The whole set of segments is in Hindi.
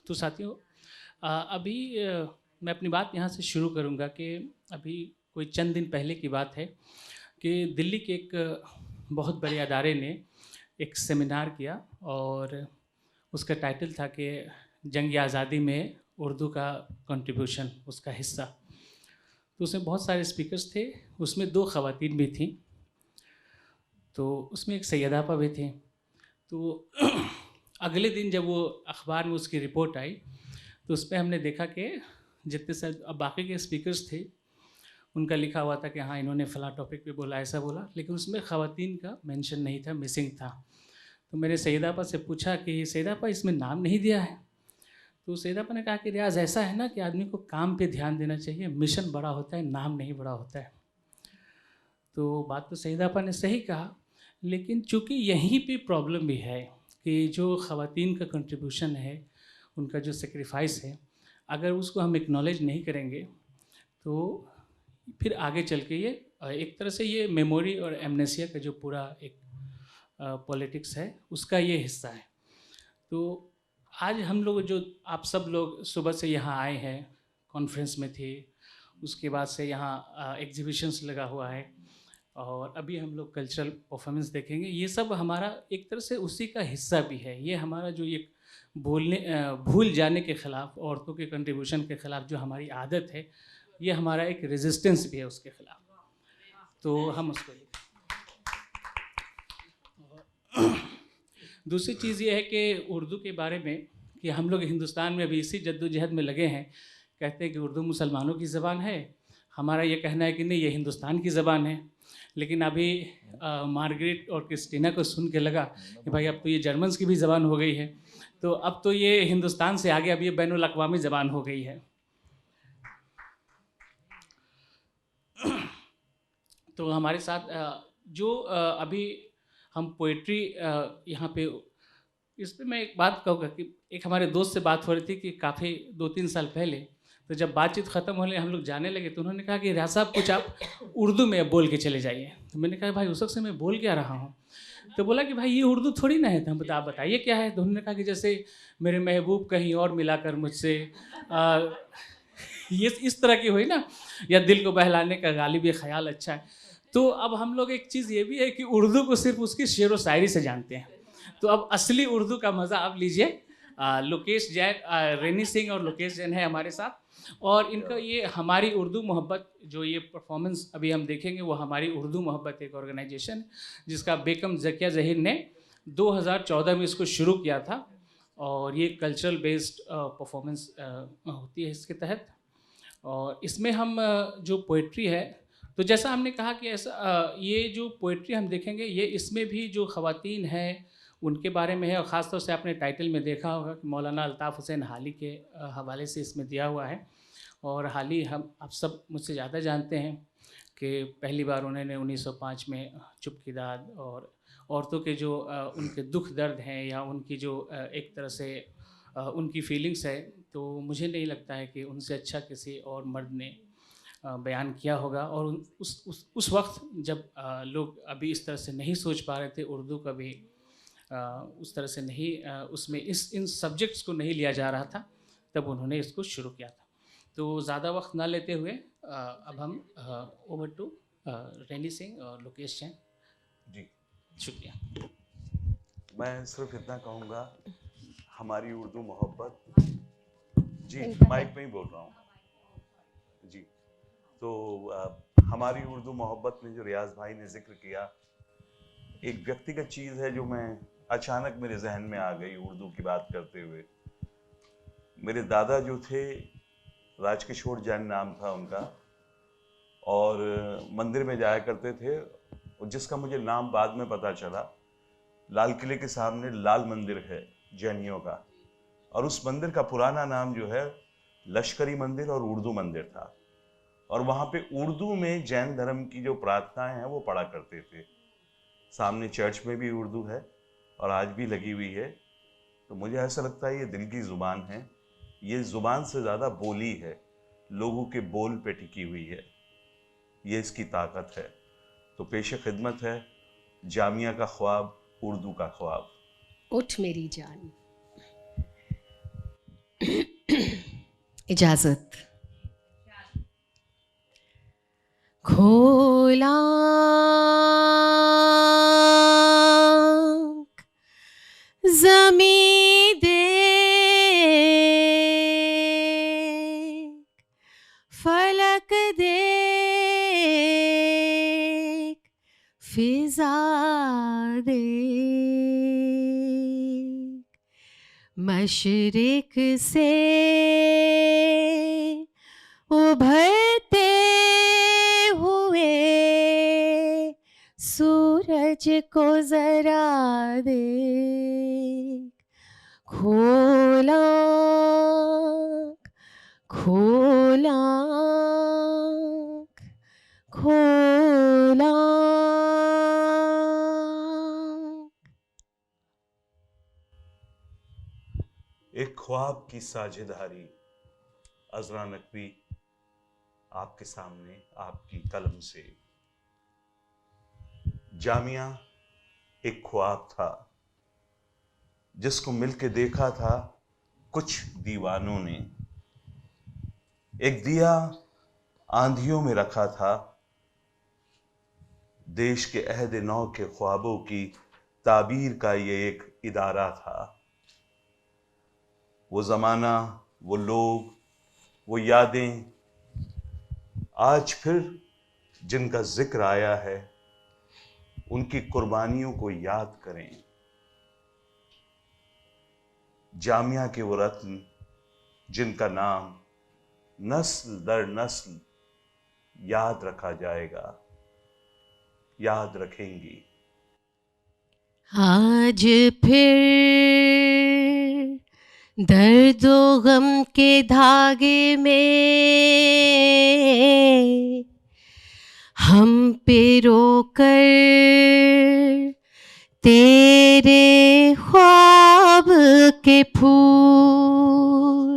तो साथियों, अभी मैं अपनी बात यहाँ से शुरू करूँगा कि अभी कोई चंद दिन पहले की बात है कि दिल्ली के एक बहुत बड़े अदारे ने एक सेमिनार किया और उसका टाइटल था कि जंग आज़ादी में उर्दू का कंट्रीब्यूशन, उसका हिस्सा। तो उसमें बहुत सारे स्पीकर्स थे, उसमें 2 ख़वातीन भी थीं। तो उसमें एक सैयदा आपा भी थी। तो अगले दिन जब वो अखबार में उसकी रिपोर्ट आई तो उसमें हमने देखा कि जितने सारे अब बाकी के स्पीकर्स थे उनका लिखा हुआ था कि हाँ इन्होंने फ़लाँ टॉपिक पे बोला, ऐसा बोला, लेकिन उसमें ख़वातीन का मेंशन नहीं था, मिसिंग था। तो मैंने सैयदा आपा से पूछा कि सैयदा आपा इसमें नाम नहीं दिया है? तो सैयदा आपा ने कहा कि रियाज़ ऐसा है ना कि आदमी को काम पे ध्यान देना चाहिए, मिशन बड़ा होता है, नाम नहीं बड़ा होता है। तो बात तो सैयदा आपा ने सही कहा, लेकिन चूँकि यहीं पे प्रॉब्लम भी है कि जो ख़वातीन का कंट्रीब्यूशन है, उनका जो सेक्रीफाइस है, अगर उसको हम एक्नॉलेज नहीं करेंगे तो फिर आगे चल के ये एक तरह से ये मेमोरी और एमनेसिया का जो पूरा एक पॉलिटिक्स है उसका ये हिस्सा है। तो आज हम लोग जो आप सब लोग सुबह से यहाँ आए हैं, कॉन्फ्रेंस में थे, उसके बाद से यहाँ एग्जीबिशंस लगा हुआ है और अभी हम लोग कल्चरल परफॉर्मेंस देखेंगे। ये सब हमारा एक तरह से उसी का हिस्सा भी है। ये हमारा जो ये भूल जाने के ख़िलाफ़, औरतों के कंट्रीब्यूशन के ख़िलाफ़ जो हमारी आदत है, ये हमारा एक रेजिस्टेंस भी है उसके ख़िलाफ़। तो हम उसको दूसरी चीज़ ये है कि उर्दू के बारे में कि हम लोग हिंदुस्तान में अभी इसी जद्दोजहद में लगे हैं। कहते हैं कि उर्दू मुसलमानों की ज़बान है, हमारा ये कहना है कि नहीं, ये हिंदुस्तान की ज़बान है। लेकिन अभी मार्गरेट और क्रिस्टीना को सुन के लगा कि भाई अब तो ये जर्मन्स की भी ज़बान हो गई है, तो अब तो ये हिंदुस्तान से आगे अब ये बैनुल अक़वामी ज़बान हो गई है। तो हमारे साथ जो अभी हम पोइट्री यहाँ पे, इस पे मैं एक बात कहूँगा कि एक हमारे दोस्त से बात हो रही थी कि काफ़ी 2-3 साल पहले, तो जब बातचीत ख़त्म होने हम लोग जाने लगे तो उन्होंने कहा कि रियाज़ साहब कुछ आप उर्दू में बोल के चले जाइए। तो मैंने कहा भाई उस वक्त से मैं बोल क्या रहा हूँ? तो बोला कि भाई ये उर्दू थोड़ी ना है। तो हम आप बताइए क्या है? तो उन्होंने कहा कि जैसे मेरे महबूब कहीं और मिला कर मुझसे, ये इस तरह की हुई ना, या दिल को बहलाने का गालिब ये ख़याल अच्छा है। तो अब हम लोग एक चीज़ ये भी है कि उर्दू को सिर्फ उसकी शेर व शायरी से जानते हैं। तो अब असली उर्दू का मज़ा आप लीजिए। लोकेश जैन, रेनी सिंह और लोकेश जैन है हमारे साथ, और इनका ये हमारी उर्दू मोहब्बत जो ये परफॉर्मेंस अभी हम देखेंगे वो हमारी उर्दू मोहब्बत एक ऑर्गेनाइजेशन जिसका बेगम ज़किया ज़हीर ने 2014 में इसको शुरू किया था, और ये कल्चरल बेस्ड परफॉर्मेंस होती है इसके तहत। और इसमें हम जो पोइट्री है, तो जैसा हमने कहा कि ऐसा ये जो पोइट्री हम देखेंगे ये इसमें भी जो ख़वातीन हैं उनके बारे में है, और ख़ास तौर से आपने टाइटल में देखा होगा कि मौलाना अल्ताफ़ हुसैन हाली के हवाले से इसमें दिया हुआ है। और हाली हम आप सब मुझसे ज़्यादा जानते हैं कि पहली बार उन्होंने 1905 में चुप की दाद और औरतों के जो उनके दुख दर्द हैं या उनकी जो एक तरह से उनकी फीलिंग्स है, तो मुझे नहीं लगता है कि उनसे अच्छा किसी और मर्द ने बयान किया होगा। और उस वक्त जब लोग अभी इस तरह से नहीं सोच पा रहे थे, उर्दू का भी उस तरह से नहीं उसमें इन सब्जेक्ट्स को नहीं लिया जा रहा था, तब उन्होंने इसको शुरू किया था। तो ज़्यादा वक्त ना लेते हुए अब हम ओवर टू रेनी सिंह और लोकेश जैन जी। शुक्रिया। मैं सिर्फ इतना कहूँगा, हमारी उर्दू मोहब्बत, जी माइक में ही बोल रहा हूँ जी। तो हमारी उर्दू मोहब्बत में जो रियाज भाई ने जिक्र किया, एक व्यक्तिगत चीज़ है जो मैं अचानक मेरे जहन में आ गई उर्दू की बात करते हुए। मेरे दादा जो थे, राजकिशोर जैन नाम था उनका, और मंदिर में जाया करते थे, जिसका मुझे नाम बाद में पता चला। लाल किले के सामने लाल मंदिर है जैनियों का, और उस मंदिर का पुराना नाम जो है लश्करी मंदिर और उर्दू मंदिर था। और वहाँ पे उर्दू में जैन धर्म की जो प्रार्थनाएं हैं वो पढ़ा करते थे। सामने चर्च में भी उर्दू है और आज भी लगी हुई है। तो मुझे ऐसा लगता है ये दिल की ज़ुबान है, ये ज़ुबान से ज़्यादा बोली है, लोगों के बोल पे टिकी हुई है, ये इसकी ताकत है। तो पेशे खिदमत है जामिया का ख्वाब, उर्दू का ख्वाब। उठ मेरी जान। इजाजत। खोला ज़मीं देख, फलक देख, फिजा देख, मशरिक से उभरते हुए सूरज को जरा देख। खोला खोला खोला। एक ख्वाब की साझेदारी, अज़रा नकवी आपके सामने आपकी कलम से। जामिया एक ख्वाब था जिसको मिलके देखा था कुछ दीवानों ने। एक दिया आंधियों में रखा था, देश के अहद नौ के ख्वाबों की ताबीर का ये एक इदारा था। वो ज़माना, वो लोग, वो यादें आज फिर जिनका जिक्र आया है, उनकी कुर्बानियों को याद करें। जामिया के वो रत्न जिनका नाम नस्ल दर नस्ल याद रखा जाएगा, याद रखेंगी। आज फिर दर्दो गम के धागे में हम पिरोकर तेरे ख्वाब के फूल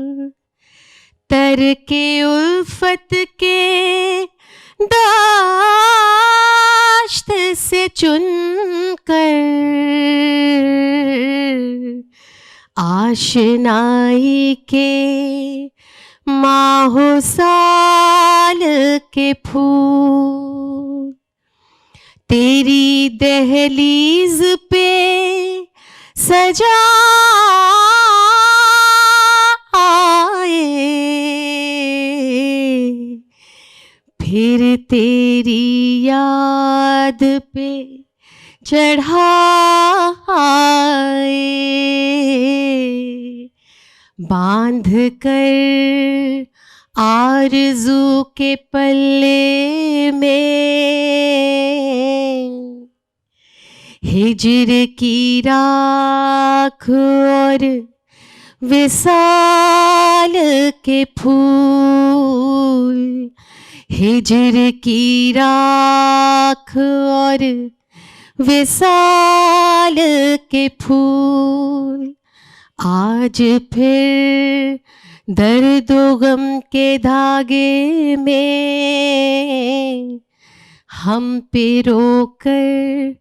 तर के उल्फत के दाश्त से चुनकर आशनाई के माहो साल के फूल तेरी दहलीज पे सजा आए, फिर तेरी याद पे चढ़ाए, बांध कर आरज़ू के पल्ले में हिज्र की राख और विसाल के फूल, हिज्र की राख और विसाल के फूल आज फिर दर्दो गम के धागे में हम पिरोकर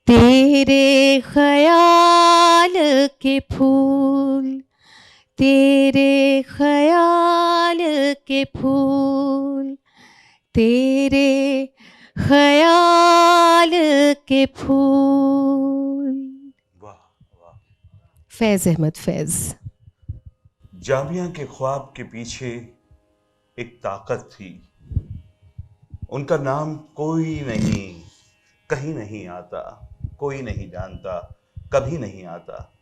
तेरे ख्याल के फूल, तेरे ख्याल के फूल, तेरे ख्याल के फूल। वाह वाह। फैज़ अहमद फैज़। जामिया के ख्वाब के पीछे एक ताकत थी। उनका नाम कोई नहीं, कहीं नहीं आता, कोई नहीं जानता, कभी नहीं आता।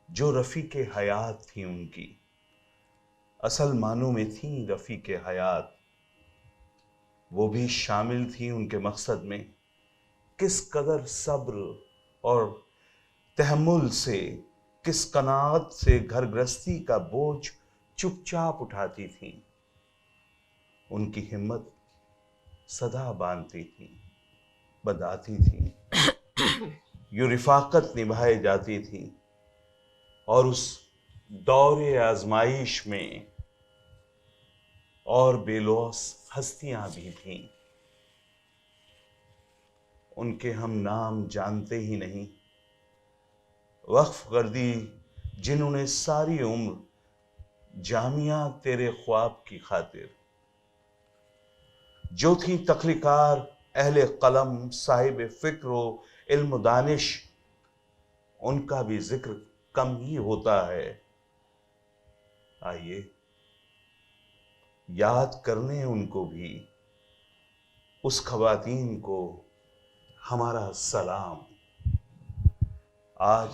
जो रफ़ीक़े हयात थी उनकी, असल मानों में थी रफ़ीक़े हयात। वो भी शामिल थी उनके मकसद में। किस कदर सब्र और तहम्मुल से, किस कनात से घर गृहस्थी का बोझ चुपचाप उठाती थी। उनकी हिम्मत सदा बांधती थी, बदाती थी, यूं रिफाकत निभाए जाती थी। और उस दौरे आजमाइश में और बेलौस हस्तियां भी थीं। उनके हम नाम जानते ही नहीं। वक्फ कर दी जिन्होंने सारी उम्र जामिया तेरे ख्वाब की खातिर। जो थी तख्लीकार अहले कलम साहिब फिक्र इल्म दानिश, उनका भी जिक्र कम ही होता है। आइए याद करने उनको भी, उस खवातीन को हमारा सलाम। आज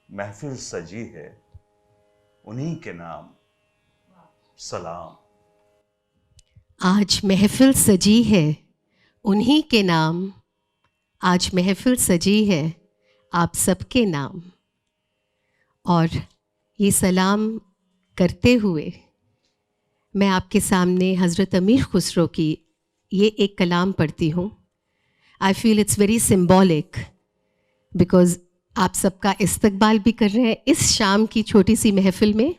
महफिल सजी है उन्हीं के नाम, सलाम। आज महफिल सजी है उन्हीं के नाम, आज महफिल सजी है आप सबके नाम। और ये सलाम करते हुए मैं आपके सामने हज़रत अमीर खुसरो की ये एक कलाम पढ़ती हूँ। I feel it's very symbolic because आप सबका इस्तकबाल भी कर रहे हैं इस शाम की छोटी सी महफिल में,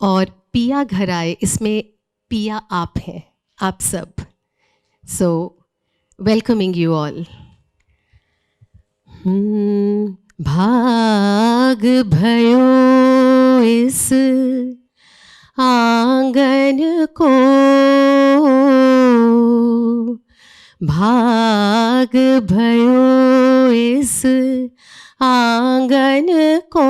और पिया घर आए, इसमें पिया आप हैं, आप सब। So welcoming you all. भाग भयो इस आंगन को, भाग भयो इस आंगन को,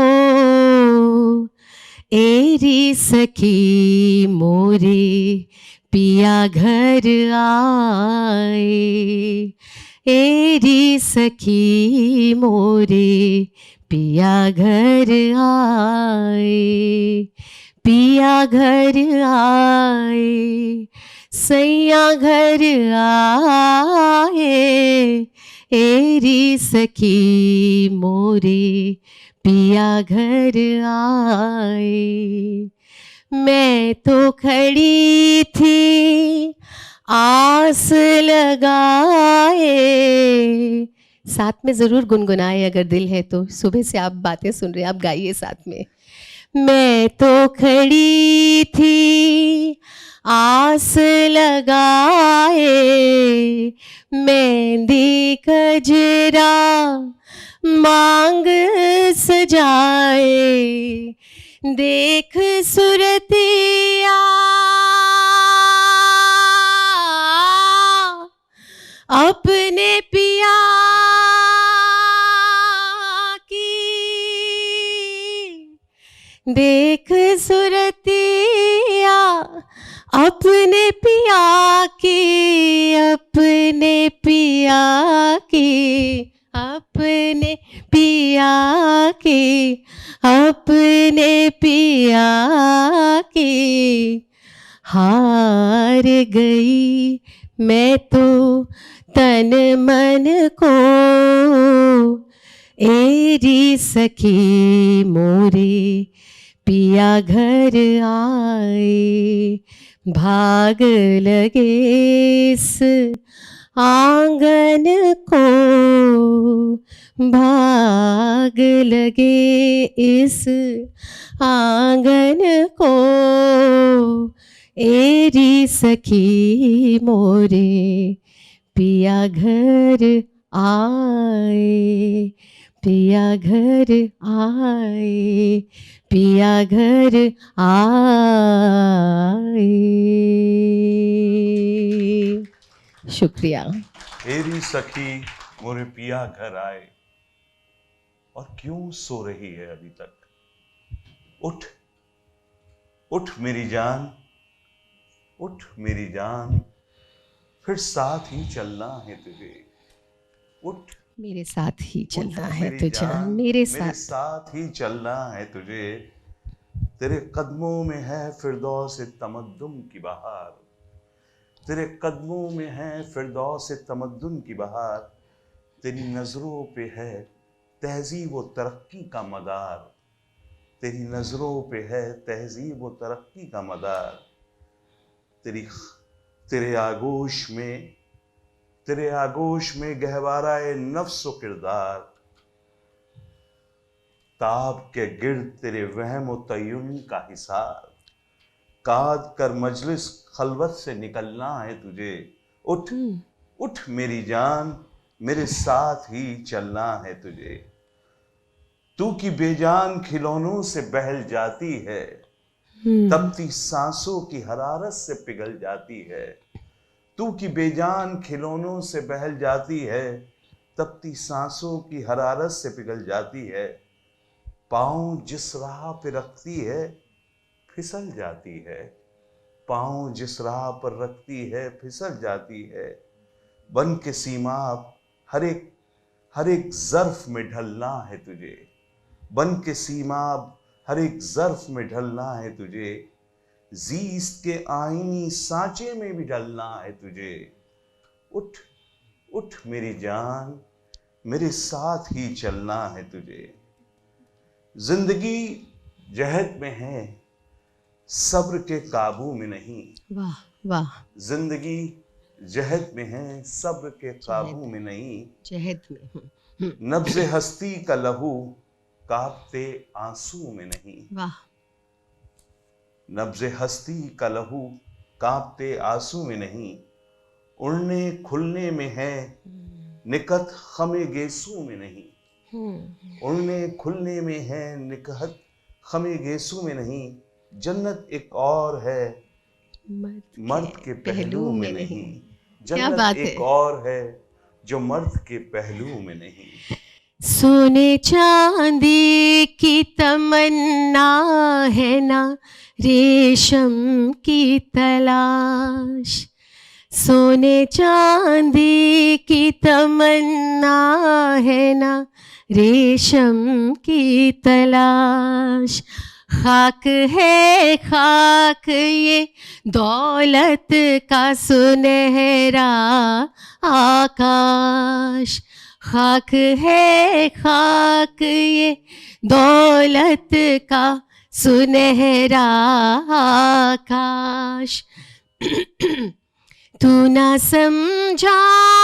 एरी सखी मोरे पिया घर आए, एरी सखी मोरे पिया घर आए, पिया घर आए, सैया घर आए, एरी सखी मोरे पिया घर आए। मैं तो खड़ी थी आस लगाए, साथ में ज़रूर गुनगुनाए अगर दिल है तो। सुबह से आप बातें सुन रहे हैं, आप गाइए साथ में। मैं तो खड़ी थी आस लगाए, मेहंदी कजरा मांग सजाए, देख सुरतिया अपने पिया की, देख सुरतिया अपने पिया की, अपने पिया की, अपने पिया की, अपने पिया की। हार गई मैं तो तन मन को, एरी सखी मोरे पिया घर आए, भाग लगे इस आंगन को, भाग लगे इस आंगन को, एरी सखी मोरे पिया घर आए, पिया घर आए, पिया घर आए। शुक्रिया। एरी सखी मोरे पिया घर आए। और क्यों सो रही है अभी तक? उठ उठ मेरी जान, उठ मेरी जान, फिर साथ ही चलना है तुझे। उठ मेरे साथ ही चलना है मेरी तुझे, जान, मेरे मेरे साथ। साथ ही चलना है तुझे। तेरे कदमों में है फिरदौस तमद्दुन की बहार, तेरे कदमों में है फिरदौस तमद्दुन की बहार। तेरी नजरों पे है तहजीब व तरक्की का मदार, तेरी नजरों पे है तहजीब व तरक्की का मदार। तेरे आगोश में गहवारा नफ्स व किरदार, ताब के गिर्द तेरे वहम व तय्युन का हिसार। काद कर मजलिस खलवत से निकलना है तुझे। उठ उठ मेरी जान, मेरे साथ ही चलना है तुझे। तू की बेजान खिलौनों से बहल जाती है, तपती सांसों की हरारत से पिघल जाती है, तू की बेजान खिलौनों से बहल जाती है, तपती सांसों की हरारत से पिघल जाती है, पाँव जिस राह पे रखती है फिसल जाती है, पाँव जिस राह पर रखती है फिसल जाती है, बन के सीमाब हर एक ज़र्फ में ढलना है तुझे, बन के सीमाब हर एक ज़र्फ में ढलना है तुझे, ज़ीस्त के आईनी सांचे में भी ढलना है तुझे, उठ उठ मेरी जान, मेरे साथ ही चलना है तुझे। जिंदगी जहद में है, सब्र के काबू में नहीं। वाह वाह। जिंदगी जहद में है, सब्र के काबू में नहीं। जहद में नब्ज़े हस्ती का लहू कांपते आंसू में नहीं। वाह। नब्ज़े हस्ती का लहू कांपते आंसू में नहीं। उड़ने खुलने में है, निकहत खमे गेसू में नहीं। उड़ने खुलने में है, निकहत खमे गेसू में नहीं। जन्नत एक और है, मर्द के पहलू में नहीं। जन्नत एक और है जो मर्द के पहलू में नहीं। सोने चांदी की तमन्ना है ना, रेशम की तलाश। सोने चांदी की तमन्ना है ना, रेशम की तलाश। खाक है खाक ये दौलत का सुनहरा आकाश। खाक है खाक ये दौलत का सुनहरा आकाश। तू ना समझा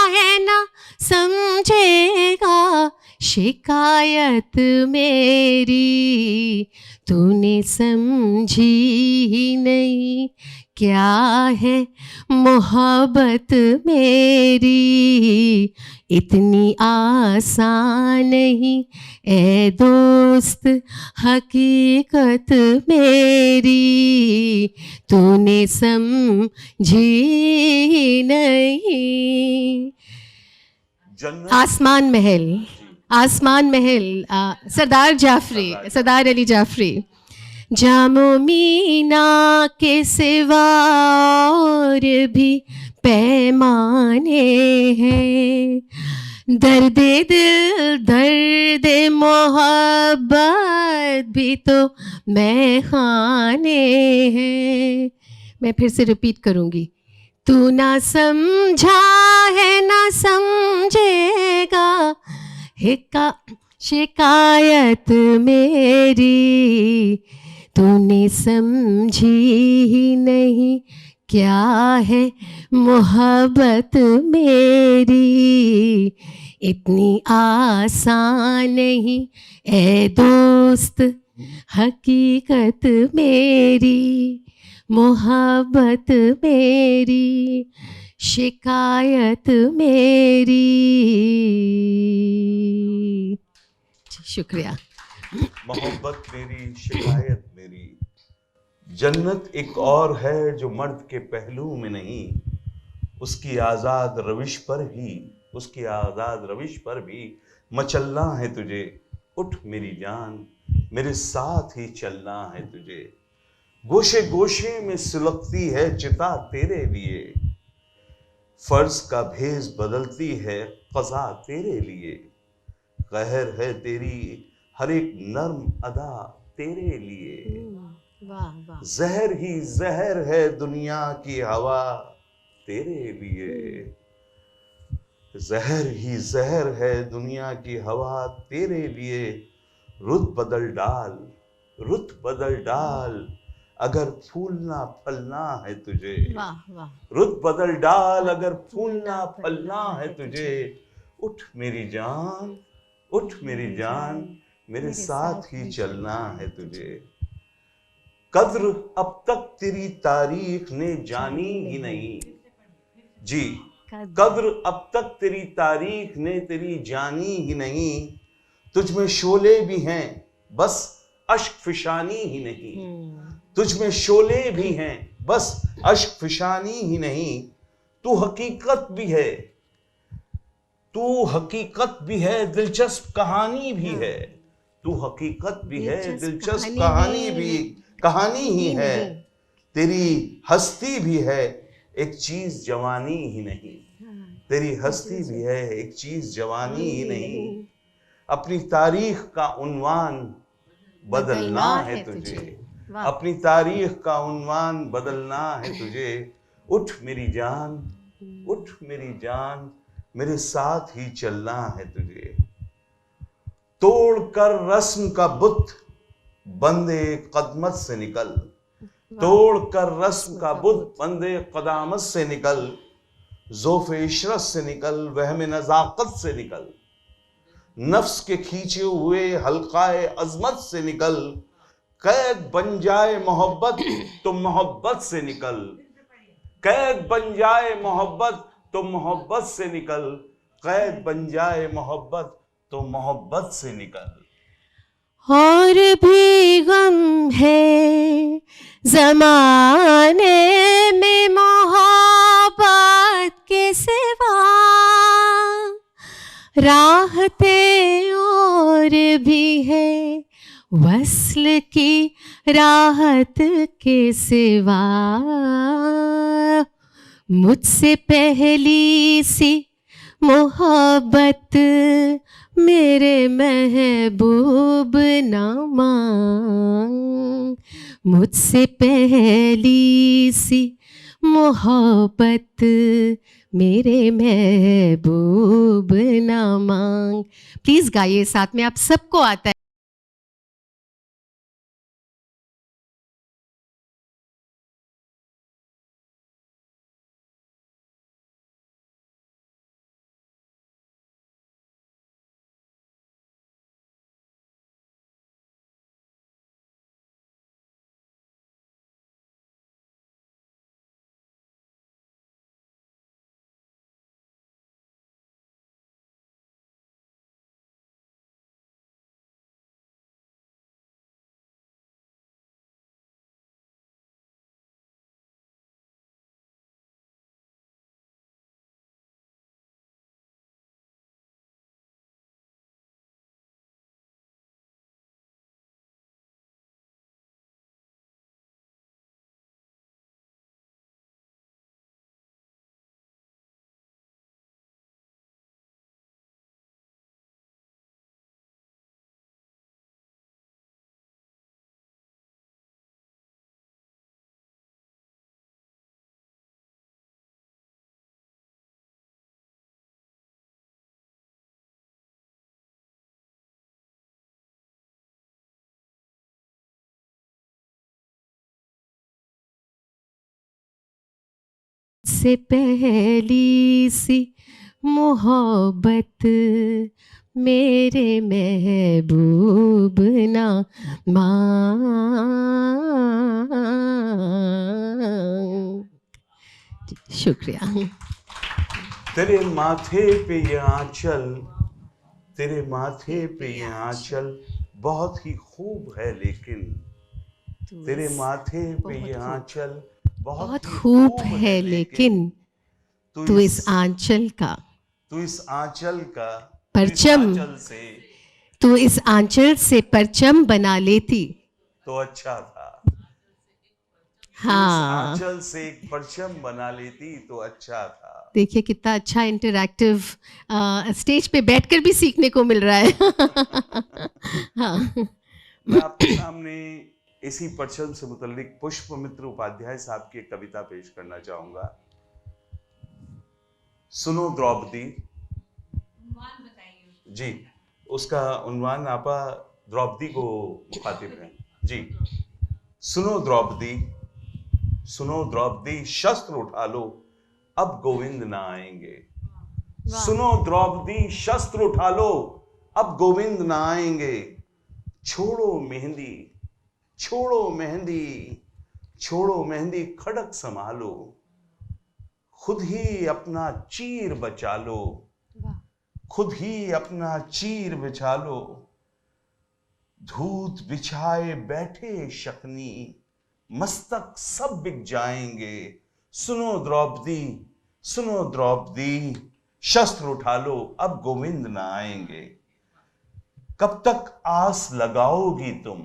है ना समझेगा शिकायत मेरी। तूने समझी ही नहीं क्या है मोहब्बत मेरी। इतनी आसान नहीं ए दोस्त हकीकत मेरी। तूने समझी नहीं। आसमान महल, आसमान महल, सरदार जाफरी, सरदार अली जाफरी। जामो मीना के सिवा और भी पैमाने हैं। दर्द दिल दर्द मोहब्बत भी तो मैं खाने हैं। मैं फिर से रिपीट करूँगी। तू ना समझा है ना समझेगा शिकायत मेरी। तूने समझी ही नहीं क्या है मोहब्बत मेरी। इतनी आसान नहीं ए दोस्त हकीकत मेरी। मोहब्बत मेरी शिकायत मेरी। शुक्रिया। मोहब्बत मेरी शिकायत मेरी। जन्नत एक और है जो मर्द के पहलू में नहीं। उसकी आज़ाद रविश पर भी मचलना है तुझे। उठ मेरी जान, मेरे साथ ही चलना है तुझे। गोशे गोशे में सुलगती है चिता तेरे लिए। फर्ज का भेस बदलती है क़ज़ा तेरे लिए। कहर है तेरी हर एक नर्म अदा तेरे लिए। वाह वाह। जहर ही जहर है दुनिया की हवा तेरे लिए। जहर ही जहर है दुनिया की हवा तेरे लिए। रुत बदल डाल अगर फूलना फलना है तुझे। वाह वाह। रुत बदल डाल अगर फूलना फलना है तुझे। उठ मेरी जान, उठ मेरी जान, मेरे साथ ही चलना है तुझे। कद्र अब तक तेरी तारीख ने जानी ही नहीं। जी, कद्र अब तक तेरी तारीख ने तेरी जानी ही नहीं। तुझ में शोले भी हैं बस अश्क फिशानी ही नहीं। तुझ में शोले भी हैं, बस अश्क फिशानी ही नहीं, तू हकीकत भी है, तू हकीकत भी है, दिलचस्प कहानी भी है, तू हकीकत भी है, दिलचस्प कहानी ही है, तेरी हस्ती भी है, एक चीज जवानी ही नहीं, तेरी हस्ती भी है, एक चीज जवानी ही नहीं, अपनी तारीख का उन्वान बदलना है तुझे, अपनी तारीख का उन्वान बदलना है तुझे, उठ मेरी जान, उठ मेरी जान, मेरे साथ ही चलना है तुझे, तोड़कर रस्म का बुत बंदे कदमत से निकल, तोड़कर रस्म का बुत बंदे कदामत से निकल, ज़ोफ़े इशरत से निकल, वहम नज़ाकत से निकल, नफ्स के खींचे हुए हल्काए अजमत से निकल, कैद बन जाए मोहब्बत तो मोहब्बत से निकल, कैद बन जाए मोहब्बत तो मोहब्बत से निकल, कैद बन जाए मोहब्बत तो मोहब्बत से निकल। और भी गम है ज़माने में मोहब्बत के सिवा, राहतें और भी है वस्ल की राहत के सिवा, मुझसे पहली सी मोहब्बत मेरे महबूब ना मांग, मुझसे पहली सी मोहब्बत मेरे महबूब ना मांग। प्लीज गाइए साथ में, आप सबको आता है। से पहली सी मोहब्बत मेरे महबूब ना मांग। शुक्रिया। तेरे माथे पे ये आंचल, तेरे माथे पे ये आंचल बहुत ही खूब है, लेकिन तेरे माथे पे ये आंचल बहुत खूब है, लेकिन तू इस आंचल का, तू इस आंचल का परचम, तू इस आंचल से परचम बना लेती तो अच्छा था। हाँ, आंचल से एक परचम बना लेती तो अच्छा था। देखिए कितना अच्छा इंटरैक्टिव स्टेज पे बैठकर भी सीखने को मिल रहा है। हाँ। मैं आपके सामने इसी परचम से मुतल्लिक पुष्पमित्र उपाध्याय साहब की एक कविता पेश करना चाहूंगा। सुनो द्रौपदी जी, उसका उन्वान आपा द्रौपदी को मुखातिब है जी। सुनो द्रौपदी, सुनो द्रौपदी, शस्त्र उठा लो, अब गोविंद ना आएंगे। सुनो द्रौपदी, शस्त्र उठा लो, अब गोविंद ना आएंगे। छोड़ो मेहंदी, छोड़ो मेहंदी, छोड़ो मेहंदी, खड़क संभालो, खुद ही अपना चीर बचा लो, खुद ही अपना चीर बिछा लो। धूत बिछाए बैठे शकुनी, मस्तक सब बिक जाएंगे। सुनो द्रौपदी, सुनो द्रौपदी, शस्त्र उठा लो, अब गोविंद न आएंगे। कब तक आस लगाओगी तुम,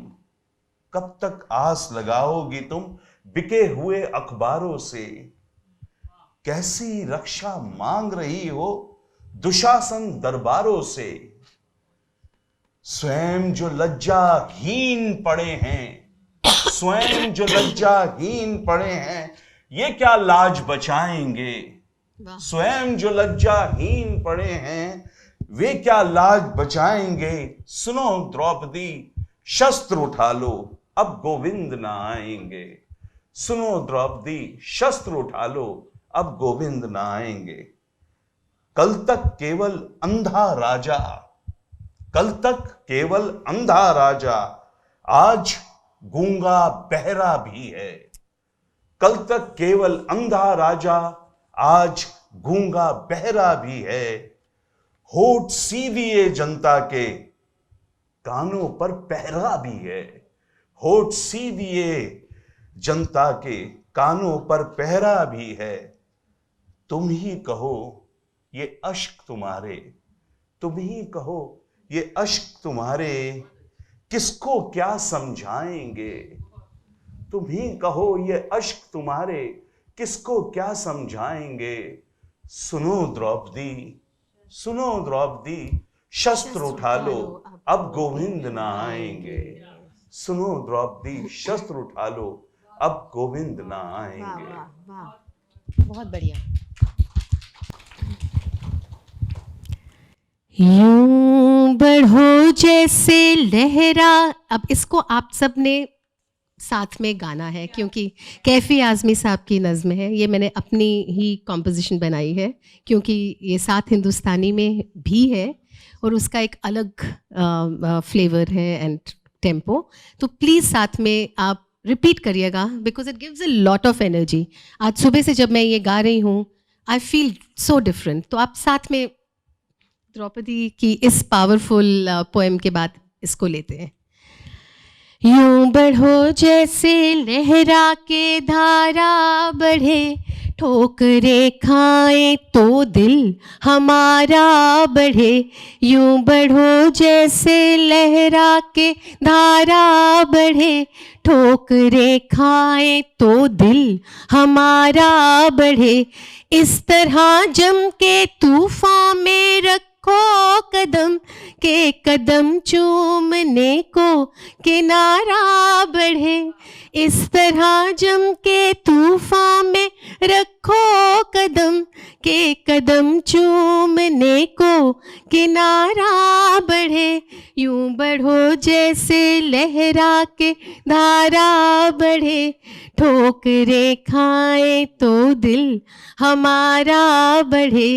कब तक आस लगाओगी तुम बिके हुए अखबारों से। कैसी रक्षा मांग रही हो दुशासन दरबारों से। स्वयं जो लज्जाहीन पड़े हैं, स्वयं जो लज्जाहीन पड़े हैं, ये क्या लाज बचाएंगे। स्वयं जो लज्जाहीन पड़े हैं, वे क्या लाज बचाएंगे। सुनो द्रौपदी, शस्त्र उठा लो, अब गोविंद न आएंगे। सुनो द्रौपदी, शस्त्र उठा लो, अब गोविंद न आएंगे। कल तक केवल अंधा राजा, कल तक केवल अंधा राजा, आज गूंगा बहरा भी है। कल तक केवल अंधा राजा, आज गूंगा बहरा भी है। होठ सी दिए जनता के, कानों पर पहरा भी है। होठ सी दिए जनता के, कानों पर पहरा भी है। तुम ही कहो ये अश्क तुम्हारे, तुम ही कहो ये अश्क तुम्हारे, किसको क्या समझाएंगे। तुम ही कहो ये अश्क तुम्हारे, किसको क्या समझाएंगे। सुनो द्रौपदी, सुनो द्रौपदी, शस्त्र उठा लो, अब गोविंद न आएंगे। सुनो द्रौपदी, शस्त्र उठा लो, अब गोविंद न आएंगे। वाह वाह, बहुत बढ़िया। यूं बढ़ो जैसे लहरा। अब इसको आप सब ने साथ में गाना है, क्योंकि कैफ़ी आज़मी साहब की नज़्म है। ये मैंने अपनी ही कॉम्पोजिशन बनाई है, क्योंकि ये साथ हिंदुस्तानी में भी है और उसका एक अलग फ्लेवर है एंड टेम्पो। तो प्लीज़ साथ में आप रिपीट करिएगा, because it gives a lot of energy. आज सुबह से जब मैं ये गा रही हूँ, आई फील सो डिफरेंट। तो आप साथ में द्रौपदी की इस पावरफुल पोएम के बाद इसको लेते हैं। यूं बढ़ो जैसे लहरा के धारा बढ़े, ठोकरे खाए तो दिल हमारा बढ़े। यूं बढ़ो जैसे लहरा के धारा बढ़े, ठोकरे खाए तो दिल हमारा बढ़े। इस तरह जम के तूफान में रखो कदम, के कदम चूमने को किनारा बढ़े। इस तरह जम के तूफान में रखो कदम, के कदम चूमने को किनारा बढ़े। यूं बढ़ो जैसे लहरा के धारा बढ़े, ठोकरे खाए तो दिल हमारा बढ़े।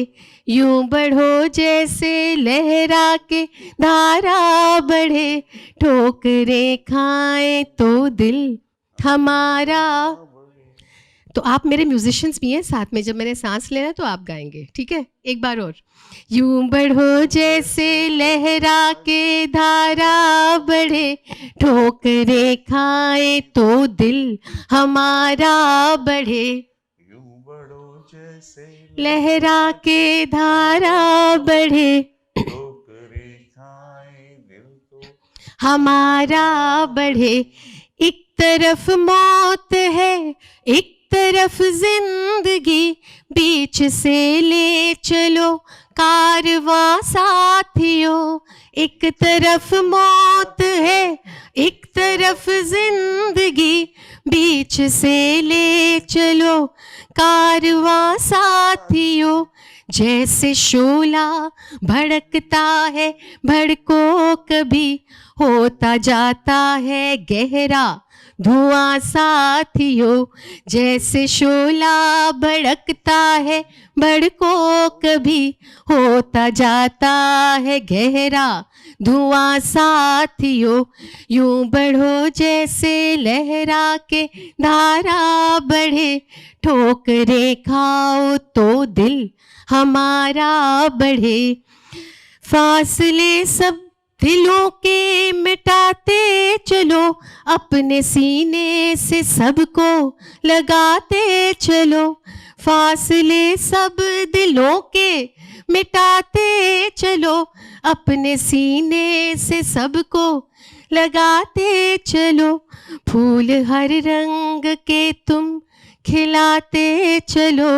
यूं बढ़ो जैसे लहरा के धारा बढ़े, ठोकरे खाए तो दिल हमारा। तो आप मेरे म्यूजिशियंस भी हैं साथ में, जब मैंने सांस लेना तो आप गाएंगे, ठीक है? एक बार और। यूं बढ़ो जैसे लहरा के धारा बढ़े, ठोकरे खाए तो दिल हमारा बढ़े। यूं बढ़ो जैसे लहरा के धारा बढ़े, ठोकरे खाए दिल तो हमारा बढ़े। एक तरफ मौत है, एक तरफ जिंदगी, बीच से ले चलो कारवां साथियों। एक तरफ मौत है, एक तरफ जिंदगी, बीच से ले चलो कारवां साथियों। जैसे शोला भड़कता है, भड़को कभी, होता जाता है गहरा धुआं साथियों। जैसे शोला भड़कता है, भड़को कभी, होता जाता है गहरा धुआं साथियों। यूं बढ़ो जैसे लहरा के धारा बढ़े, ठोकरे खाओ तो दिल हमारा बढ़े। फासले सब दिलों के मिटाते चलो, अपने सीने से सबको लगाते चलो, फासले सब दिलों के मिटाते चलो, अपने सीने से सबको लगाते चलो, फूल हर रंग के तुम खिलाते चलो,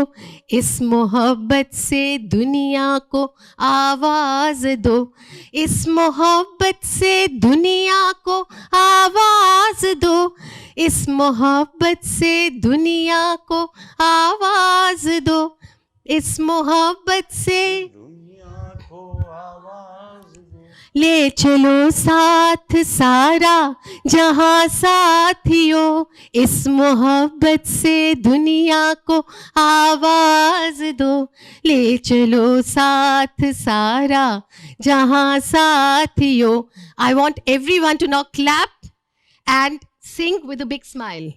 इस मोहब्बत से दुनिया को आवाज दो, इस मोहब्बत से दुनिया को आवाज दो, इस मोहब्बत से दुनिया को आवाज दो, इस मोहब्बत से दुनिया को आवाज दो। ले चलो साथ सारा जहां साथियों, इस मोहब्बत से दुनिया को आवाज दो, ले चलो साथ सारा जहां साथियों. I want everyone to now clap and sing with a big smile.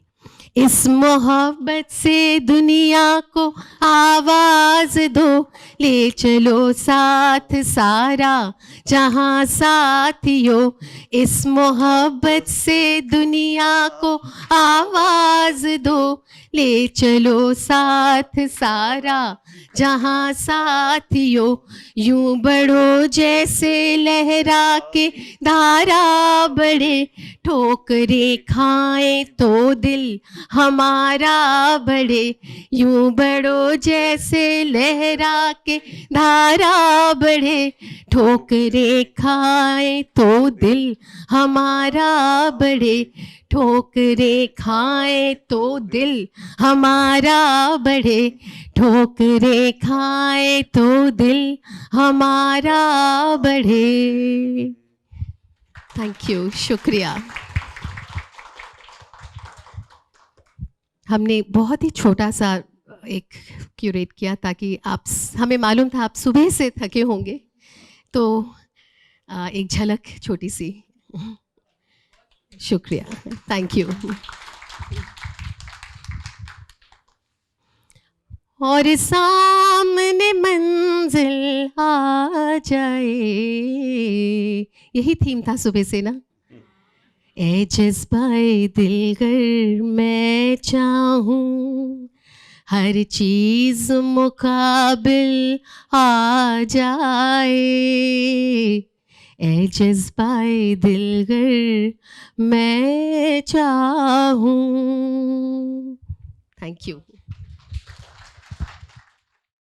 इस मोहब्बत से दुनिया को आवाज दो, ले चलो साथ सारा जहां साथियों, इस मोहब्बत से दुनिया को आवाज दो, ले चलो साथ सारा जहां साथियों, यूं बढ़ो जैसे लहरा के धारा बढ़े, ठोकरे खाए तो दिल हमारा बढ़े, यूं बढ़ो जैसे लहरा के धारा बढ़े, ठोकरे खाए तो दिल हमारा बढ़े, ठोकरे खाए तो दिल हमारा बढ़े, ठोकरे खाए तो दिल हमारा बढ़े. थैंक यू, शुक्रिया. हमने बहुत ही छोटा सा एक क्यूरेट किया ताकि आप, हमें मालूम था आप सुबह से थके होंगे, तो एक झलक छोटी सी. शुक्रिया, थैंक यू. और सामने मंजिल आ जाए, यही थीम था सुबह से ना. ए जज्बाए दिलगर मैं चाहूँ, हर चीज़ मुकाबिल आ जाए, ए जज्बाए दिलगर मैं चाहूँ. Thank you.